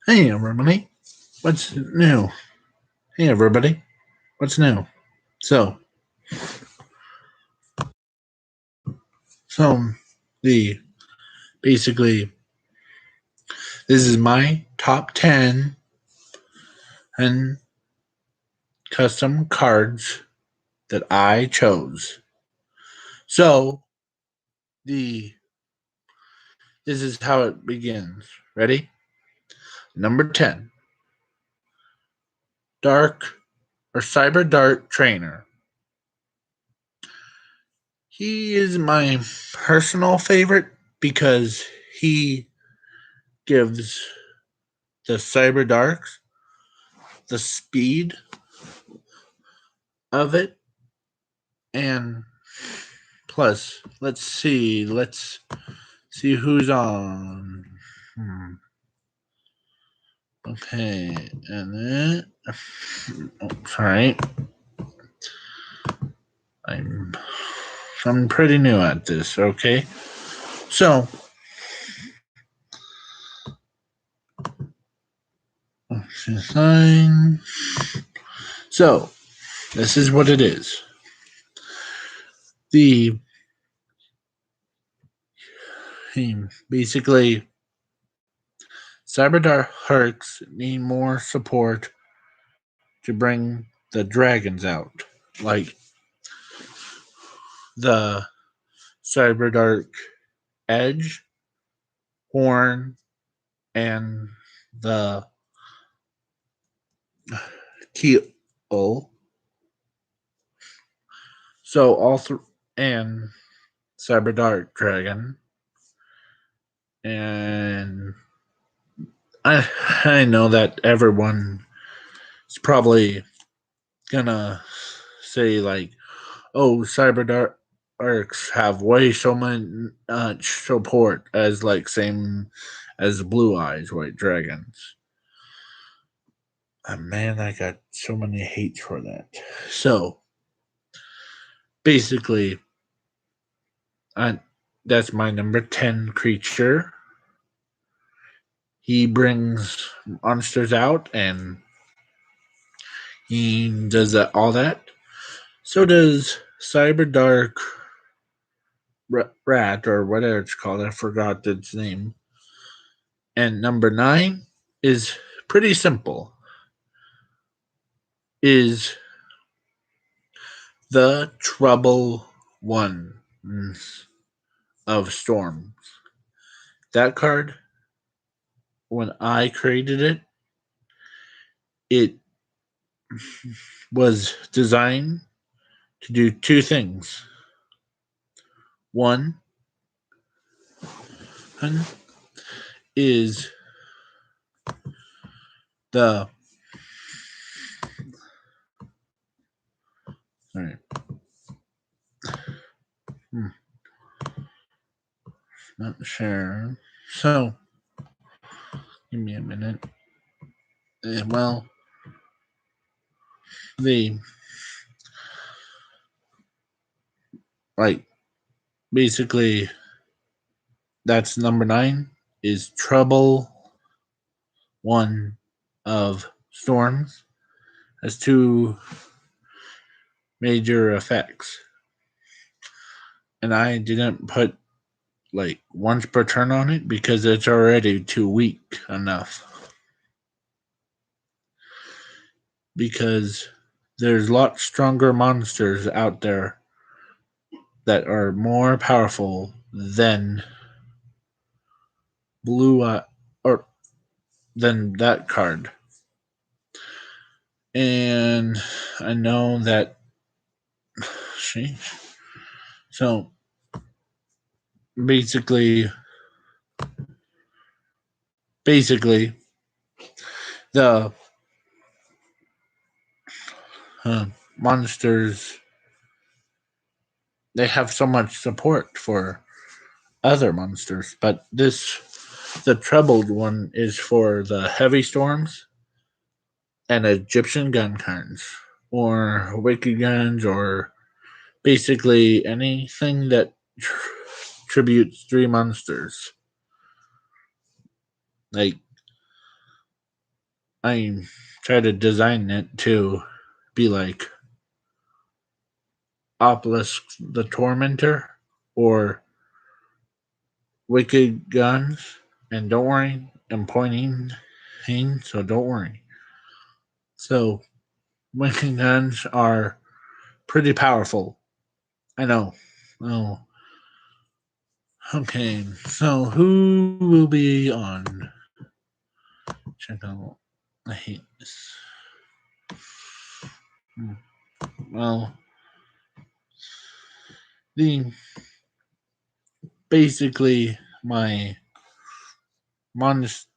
Hey everybody, what's new? Hey everybody, what's new? So, so the basically this is my top 10 and custom cards that I chose. So the this is how it begins. Ready? Number 10, Dark or Cyberdark Trainer. He is my personal favorite because he gives the Cyberdarks the speed of it, and plus let's see who's on. Okay, and then sorry, I'm pretty new at this. Okay, so so this is what it is. The basically cyberdarks need more support to bring the dragons out, like the cyberdark edge, horn, and the keel. So all three and cyberdark dragon, and I know that everyone is probably gonna say like, oh, cyberdarks have way so much support as like same as blue eyes white dragons. Man, I got so many hates for that. So basically, that's my number 10 creature. He brings monsters out and he does all that. So does Cyberdark Rat or whatever it's called. I forgot its name. And number 9 is pretty simple. Is the Trouble One of Storms. That card, when I created it, it was designed to do two things. One is the sorry. Not sure. So give me a minute. Well, the like basically that's number 9 is Trouble One of Storms has two major effects, and I didn't put like once per turn on it because it's already too weak enough. Because there's lots stronger monsters out there that are more powerful than blue or than that card. And I know that so basically the monsters, they have so much support for other monsters, but the troubled one is for the heavy storms and Egyptian gun cards or wicked guns or basically anything that tributes three monsters. Like I try to design it to be like Obelisk the Tormentor or Wicked Guns. And don't worry, I'm pointing, so don't worry. So, Wicked Guns are pretty powerful. I know. Oh, okay. So, who will be on? Check out. I hate this. Hmm. Well, the basically my monster.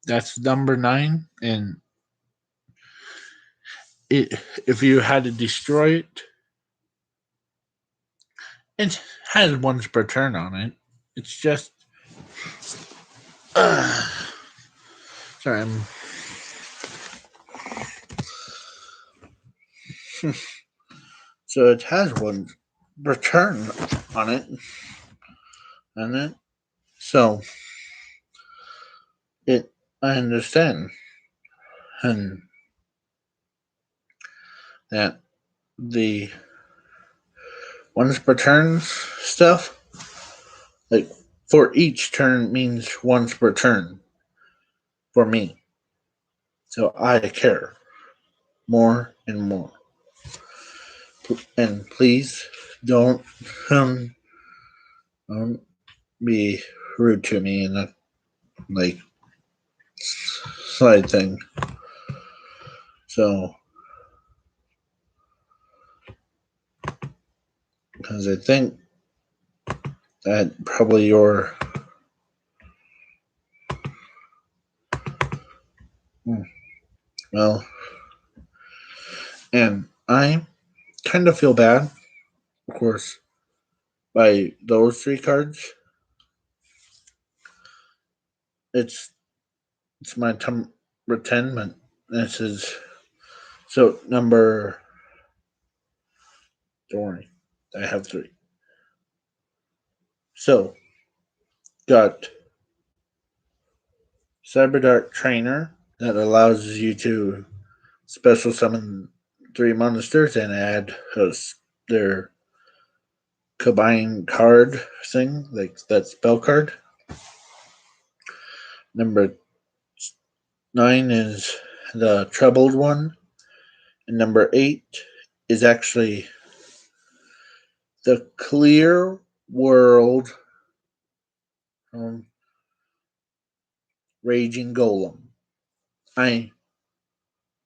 That's number 9, and it if you had to destroy it, it has once per turn on it. It's just uh, sorry. So it has one return on it, and it so it. I understand, and that the once per turn stuff, like for each turn means once per turn for me. So I care more and more. And please don't um, don't be rude to me in a like side thing. So because I think that probably your well, and I kind of feel bad, of course, by those 3 cards. It's it's my number 10, but this is so number. Don't worry, I have 3. So got cyberdark trainer that allows you to special summon 3 monsters and add their combined card thing, like that spell card. Number 9 is the troubled one, and number 8 is actually the clear world um, raging golem. I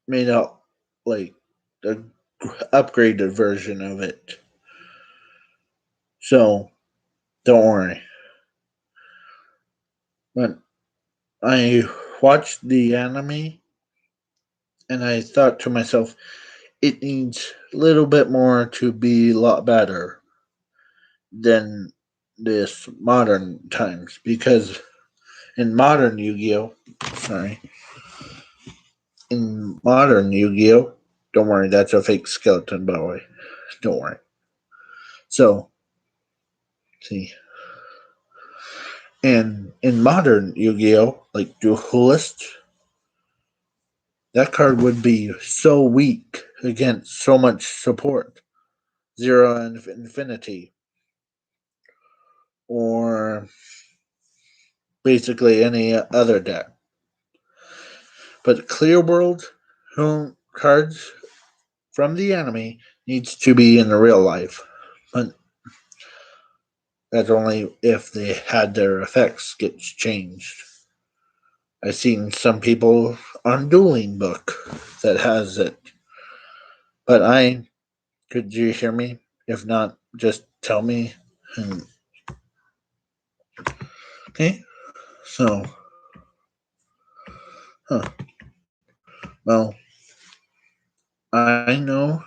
made out like the upgraded version of it, so don't worry. But I watched the anime and I thought to myself, it needs a little bit more to be a lot better than this modern times, because in modern Yu-Gi-Oh, sorry, in modern Yu-Gi-Oh, don't worry, that's a fake skeleton, by the way. Don't worry. So, see, and in modern Yu-Gi-Oh, like Duelist, that card would be so weak against so much support. Zero and Infinity, or basically any other deck. But Clear World cards from the anime needs to be in the real life. But that's only if they had their effects get changed. I've seen some people on Dueling Book that has it. But could you hear me? If not, just tell me. Okay, so, well, I know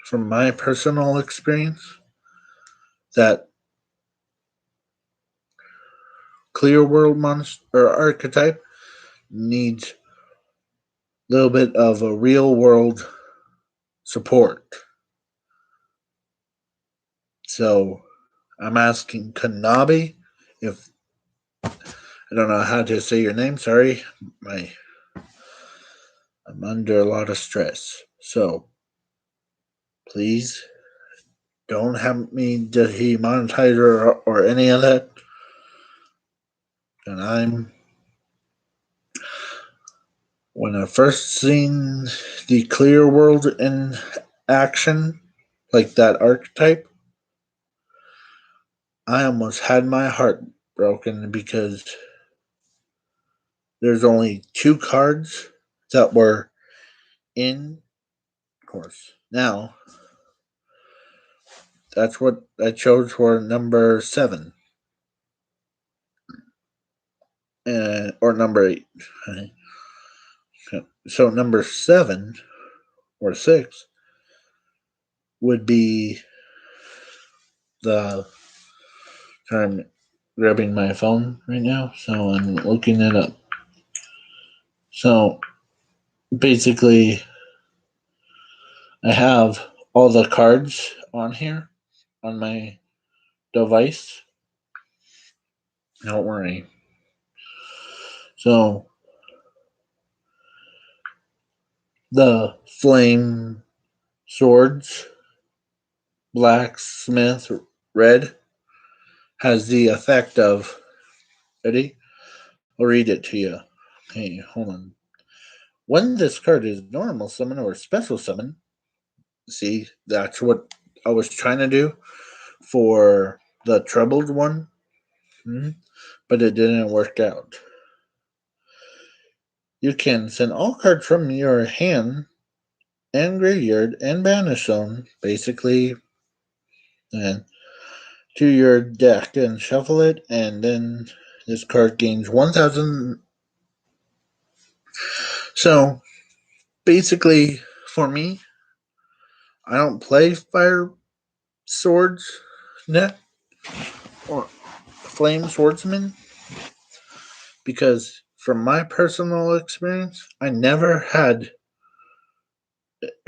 from my personal experience that Clear World monster or archetype needs a little bit of a real world support. So I'm asking Kanabi if I don't know how to say your name. Sorry, my I'm under a lot of stress. So please don't have me demonetize or any of that. And when I first seen the clear world in action, like that archetype, I almost had my heart broken because there's only 2 cards that were in course. Now, that's what I chose for number 7. Or number 8. So number 7 or 6 would be the. Sorry, I'm grabbing my phone right now, so I'm looking it up. So basically, I have all the cards on here on my device. Don't worry. So the flame swords, blacksmith red, has the effect of. Ready? I'll read it to you. Okay, hold on. When this card is normal summon or special summon, see, that's what I was trying to do for the troubled one, but it didn't work out. You can send all cards from your hand and graveyard and banish zone, basically, and to your deck and shuffle it, and then this card gains 1,000. So basically, for me, I don't play fire swords net or flame swordsman because from my personal experience, I never had.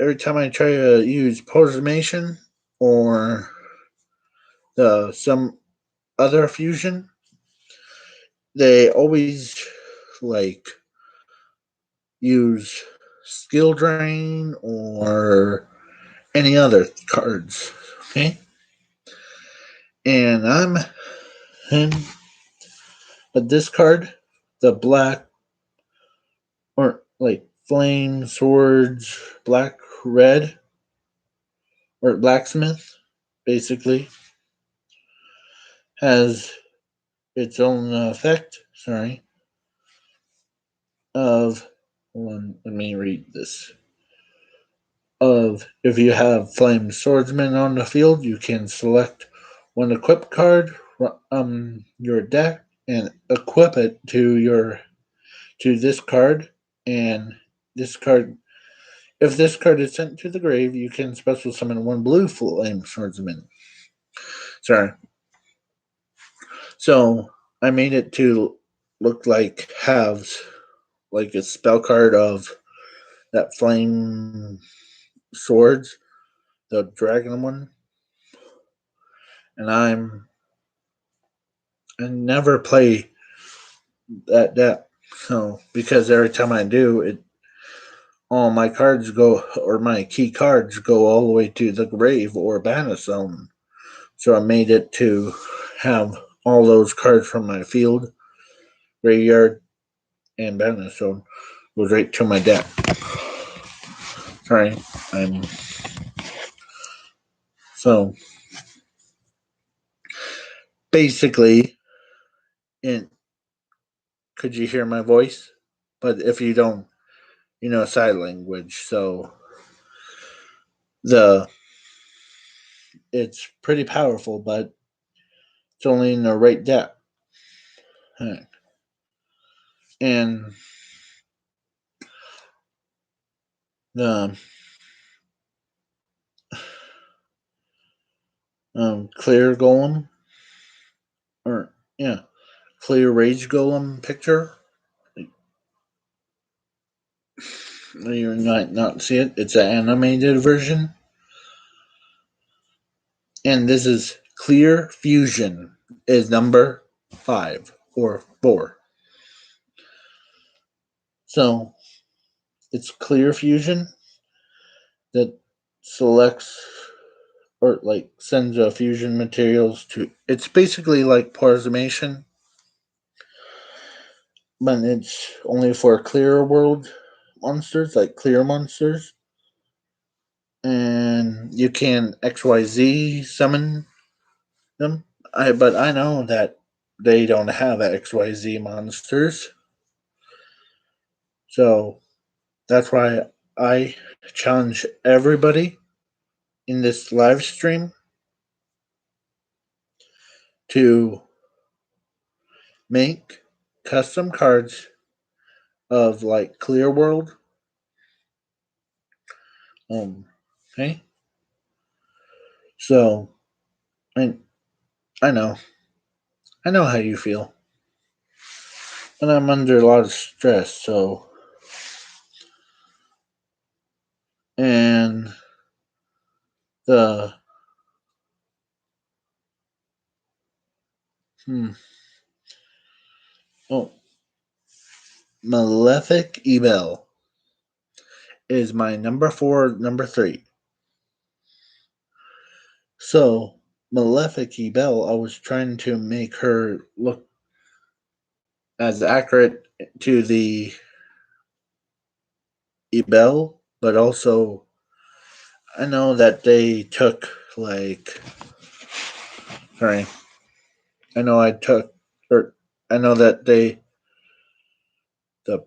Every time I try to use polarization or some other fusion, they always like use skill drain or any other cards. Okay, and and but this card, the black or like flame swords, black red or blacksmith, basically has its own effect. Sorry, of hold on, let me read this. Of if you have flame swordsman on the field, you can select one equip card your deck and equip it to this card, and this card, if this card is sent to the grave, you can special summon one blue flame swordsman. Sorry. So I made it to look like halves, like a spell card of that flame swords, the dragon one. And I never play that deck. So because every time I do, all my cards go, or my key cards go all the way to the grave or banish zone. So I made it to have all those cards from my field, graveyard, and banish zone goes right to my deck. Sorry, I'm so basically. In could you hear my voice? But if you don't, sign language. So the it's pretty powerful, but it's only in the right depth. And the clear golem, or yeah, clear rage golem picture. You might not see it. It's an animated version, and this is clear fusion is number 5 or 4. So it's clear fusion that selects or like sends fusion materials to. It's basically like plasmation, but it's only for clear world monsters, like clear monsters. And you can XYZ summon them. But I know that they don't have XYZ monsters. So that's why I challenge everybody in this live stream to make custom cards of like clear world. Okay. So I I know. I know how you feel. And I'm under a lot of stress, so and the hmm oh malefic yubel is my number 4, number 3. So malefic yubel, I was trying to make her look as accurate to the yubel, but also I know that they took like sorry. I know I took or I know that they the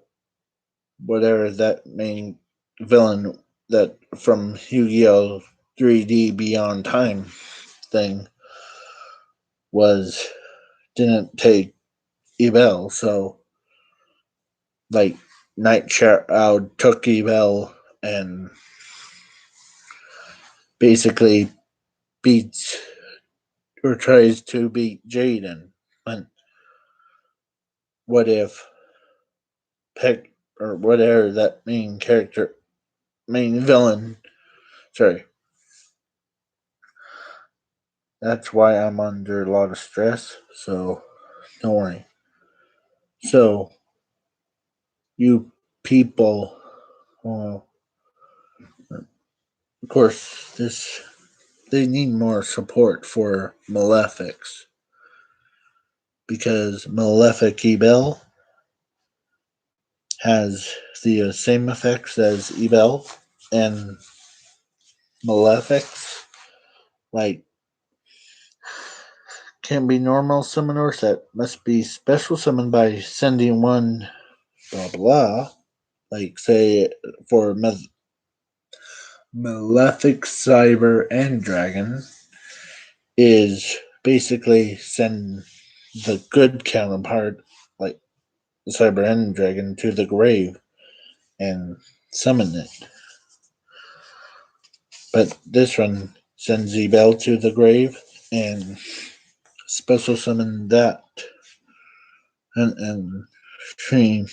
whatever that main villain that from Yu-Gi-Oh 3D Beyond Time thing was didn't take Ebel, so like Night Shroud took Ebel and basically beats or tries to beat Jaden. But what if Peck or whatever that main villain, sorry, that's why I'm under a lot of stress, so don't worry. So, you people, well, of course, they need more support for malefics because malefic Ebel has the same effects as Ebel and malefics like can be normal summoners that must be special summoned by sending one blah blah like say for malefic cyber and dragon is basically send the good counterpart like the cyber end dragon to the grave and summon it, but this one sends Ebel to the grave and special summon that, and she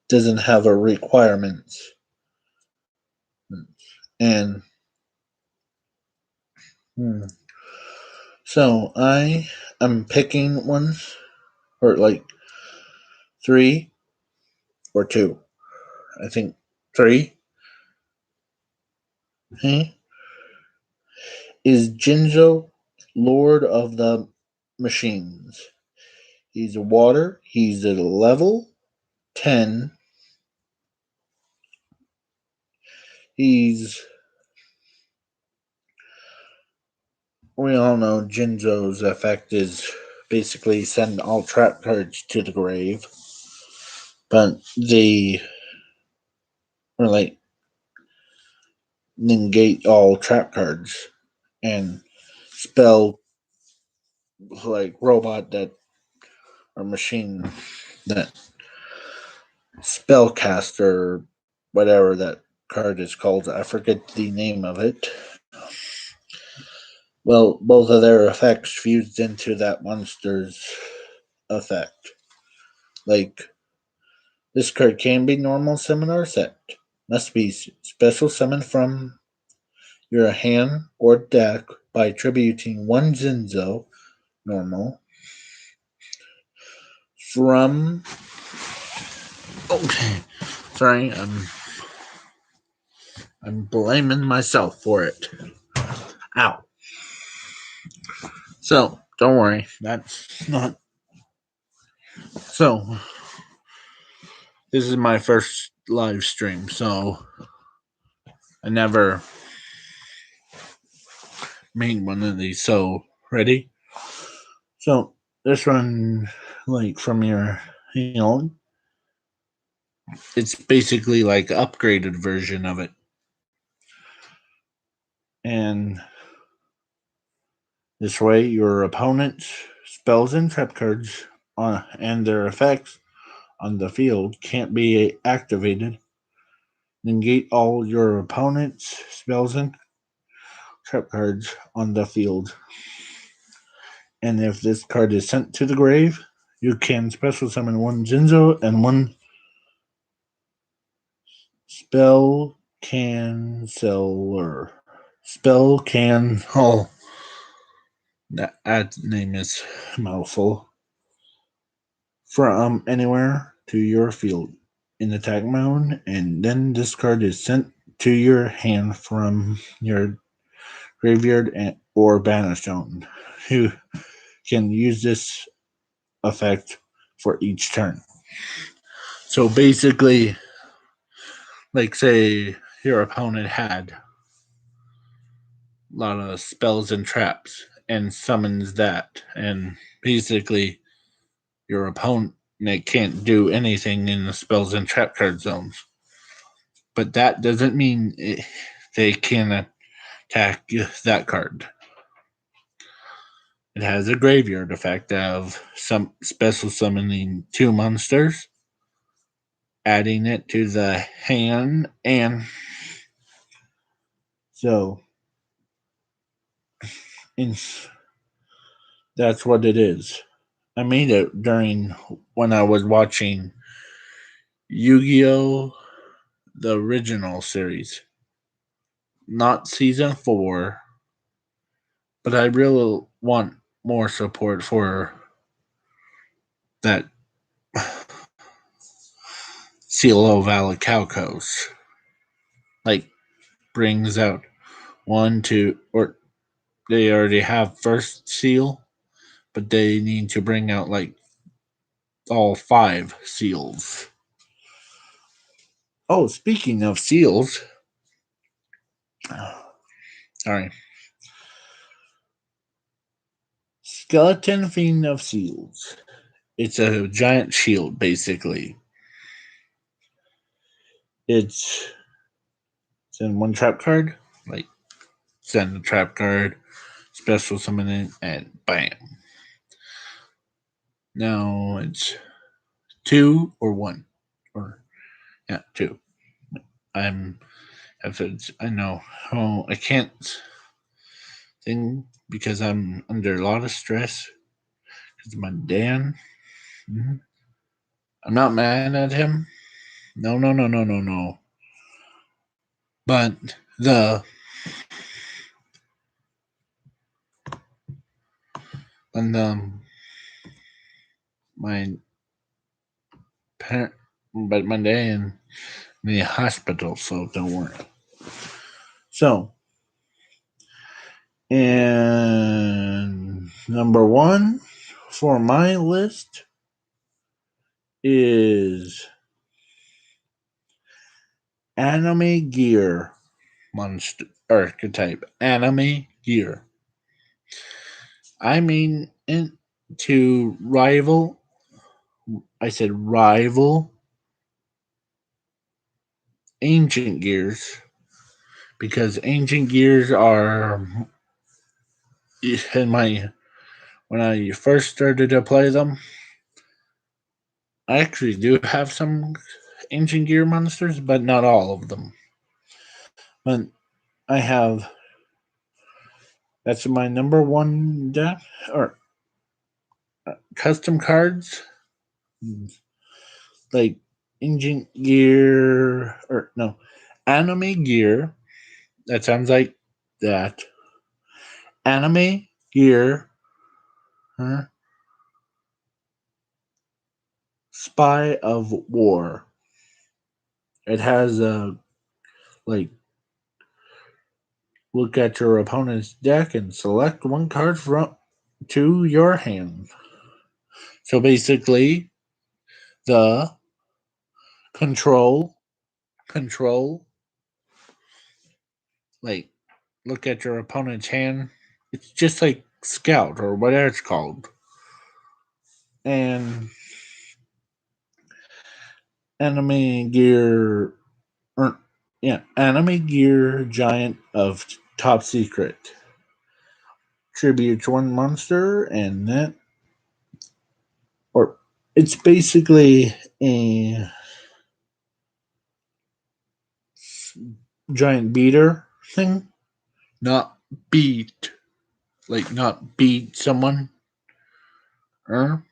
doesn't have a requirements. And hmm, so I am picking ones or like 3 or 2. I think 3. Okay. Is Jinjo Lord of the Machines. He's a water. He's at a level 10. He's we all know Jinzo's effect is basically send all trap cards to the grave. But the or like negate all trap cards and spell like robot that or machine that spellcaster whatever that card is called. I forget the name of it. Well, both of their effects fused into that monster's effect. Like this card can be normal summon or set. Must be special summon from your hand or deck by attributing one Jinzo normal from. Okay, sorry. I'm blaming myself for it. Ow. So, don't worry. That's not. So, this is my first live stream, so I never made one of these. So, ready? So, this one, like, from your, it's basically like upgraded version of it. And this way, your opponent's spells and trap cards and their effects on the field can't be activated. Negate all your opponent's spells and trap cards on the field. And if this card is sent to the grave, you can special summon one Jinjo and one spell canceller. Spell can. Oh, that name is a mouthful. From anywhere to your field in attack mode, and then this card is sent to your hand from your graveyard or banish zone. You can use this effect for each turn. So basically, like say your opponent had a lot of spells and traps and summons that, and basically your opponent can't do anything in the spells and trap card zones. But that doesn't mean they can attack that card. It has a graveyard effect of some special summoning two monsters, adding it to the hand, and so that's what it is. I made it during when I was watching Yu-Gi-Oh! The original series, not season 4, but I really want more support for that Cielo Valley Calcos. Like, brings out one, two, or they already have first seal, but they need to bring out like all 5 seals. Oh, speaking of seals, sorry. Skeleton Fiend of Seals. It's a giant shield, basically. It's in one trap card, like send a trap card, special summon it, and bam. Now it's 2 or 1, or yeah, 2. I'm if it's I know. Oh, I can't think because I'm under a lot of stress because my Dan. Mhm. I'm not mad at him. No, no, no, no, no, no. But the and my parent, but my dad in the hospital, so don't worry. So, and number 1 for my list is anime gear monster archetype. Anime gear. I mean, to rival. I said rival ancient gears because ancient gears are in my when I first started to play them. I actually do have some ancient gear monsters, but not all of them. But I have that's my number 1 deck or custom cards like ancient gear or no anime gear. That sounds like that anime gear. Huh? Spy of War. It has a like Look at your opponent's deck and select one card from to your hand. So basically, the control, like look at your opponent's hand. It's just like scout or whatever it's called. And enemy gear, or yeah, enemy gear giant of top secret. Tributes one monster, and that, or it's basically a giant beater thing. Not beat, like not beat someone. Er,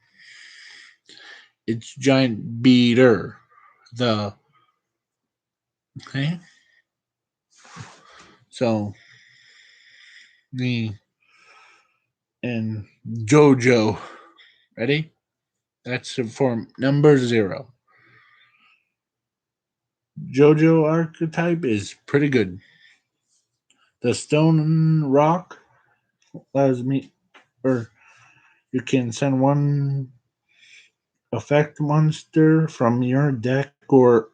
it's giant beater. The okay, so the and JoJo. Ready? That's for number 0. JoJo archetype is pretty good. The stone rock allows me, or you can send one effect monster from your deck or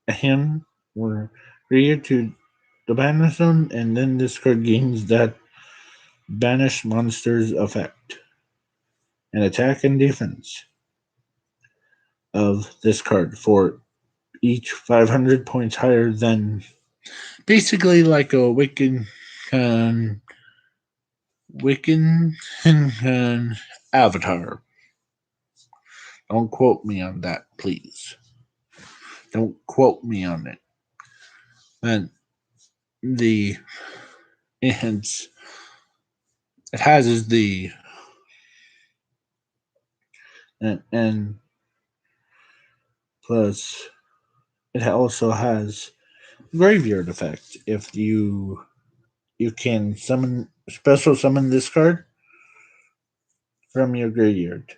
hand or creator to the banish zone, and then this card gains that banished monster's effect and attack and defense of this card for each 500 points higher than, basically like a Wiccan avatar. Don't quote me on that, please. Don't quote me on it. And the it's it has is the and plus it also has graveyard effect. If you can special summon this card from your graveyard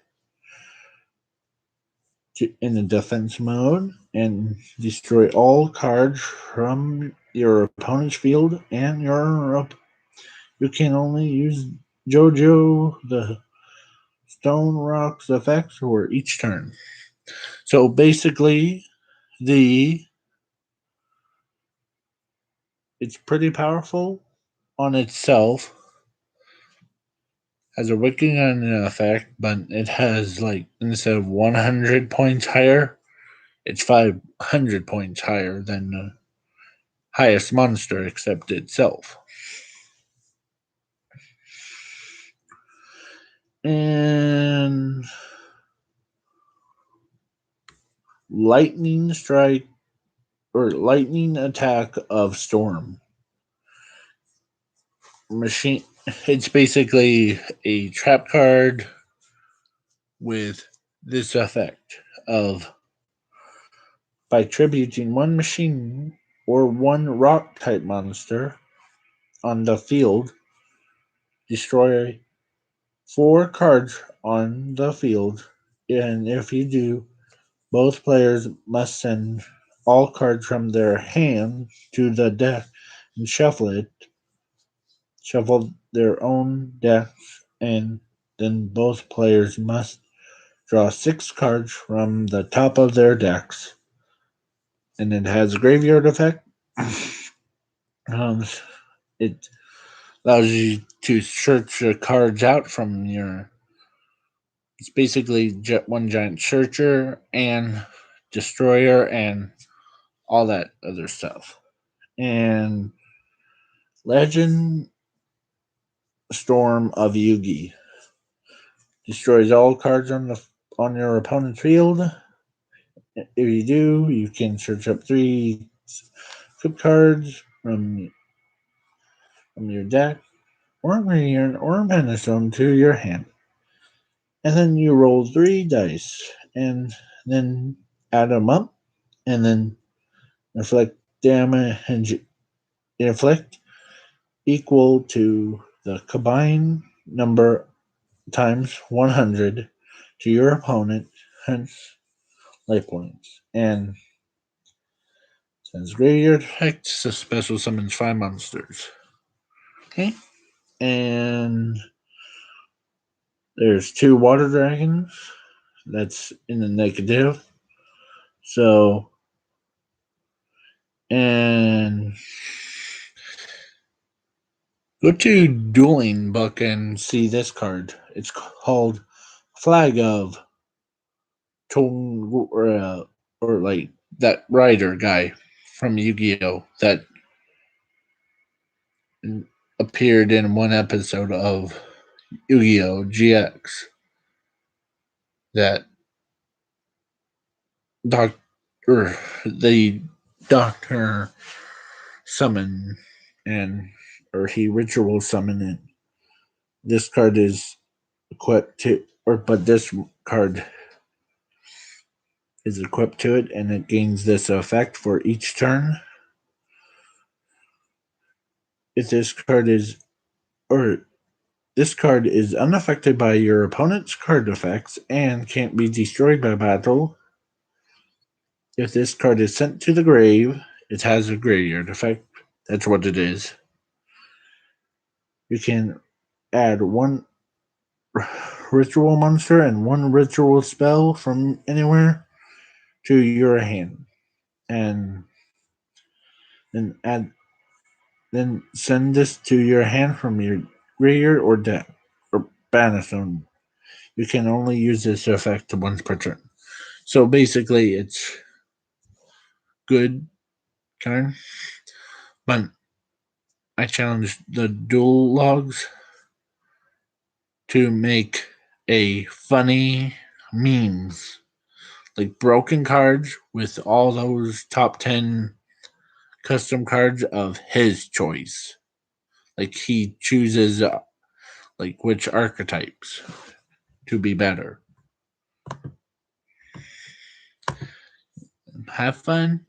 in the defense mode and destroy all cards from your opponent's field, and you can only use JoJo the Stone Rock's effects for each turn. So basically, the it's pretty powerful on itself as a wicked effect, but it has, like, instead of 100 points higher, it's 500 points higher than the highest monster except itself. And lightning strike or lightning attack of storm machine. It's basically a trap card with this effect of, by tributing one machine or one rock type monster on the field, destroy 4 cards on the field, and if you do, both players must send all cards from their hand to the deck and shuffle their own decks, and then both players must draw 6 cards from the top of their decks. And it has a graveyard effect. um, it allows you to search the cards out from your. It's basically one giant searcher and destroyer and all that other stuff. And Legend Storm of Yugi destroys all cards on your opponent's field. If you do, you can search up 3 flip cards from your deck or banish them to your hand. And then you roll 3 dice and then add them up and then inflict damage, inflict equal to the combined number times 100 to your opponent, hence life points. And since graveyard effects, the special summons 5 monsters. Okay. And there's 2 water dragons. That's in the negative. So, and go to Dueling Book and see this card. It's called Flag of Tong, or like that writer guy from Yu-Gi-Oh! That appeared in one episode of Yu-Gi-Oh! GX. That doctor, the doctor summon, and or he ritual summon it. This card is equipped to, but this card is equipped to it, and it gains this effect for each turn. If this card is, or this card is unaffected by your opponent's card effects and can't be destroyed by battle. If this card is sent to the grave, it has a graveyard effect. That's what it is. You can add 1 ritual monster and 1 ritual spell from anywhere to your hand, and then send this to your hand from your graveyard or deck or banistone. You can only use this effect once per turn. So basically, it's good card, but I challenge the dual logs to make a funny memes, like broken cards with all those top 10 custom cards of his choice. Like he chooses like which archetypes to be better. Have fun.